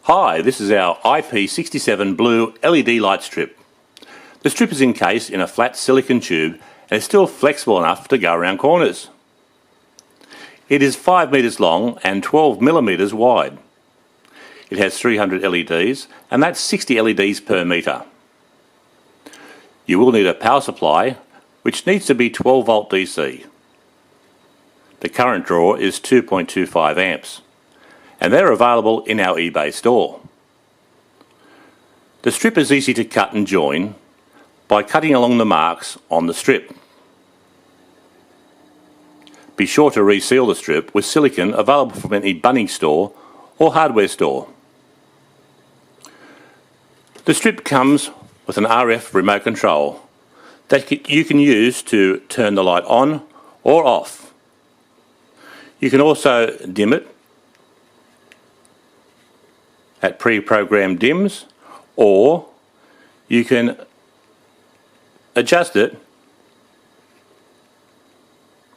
Hi, this is our IP67 blue LED light strip. The strip is encased in a flat silicon tube and is still flexible enough to go around corners. It is 5 metres long and 12 millimetres wide. It has 300 LEDs and that's 60 LEDs per metre. You will need a power supply which needs to be 12 volt DC. The current draw is 2.25 amps. And they're available in our eBay store. The strip is easy to cut and join by cutting along the marks on the strip. Be sure to reseal the strip with silicone available from any Bunnings store or hardware store. The strip comes with an RF remote control that you can use to turn the light on or off. You can also dim it at pre-programmed dims, or you can adjust it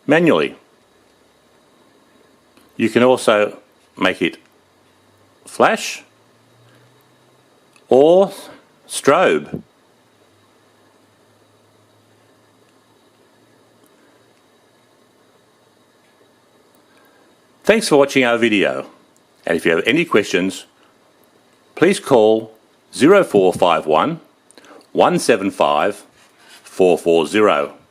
manually. You can also make it flash or strobe. Thanks for watching our video, and if you have any questions, please call 0451 175 440.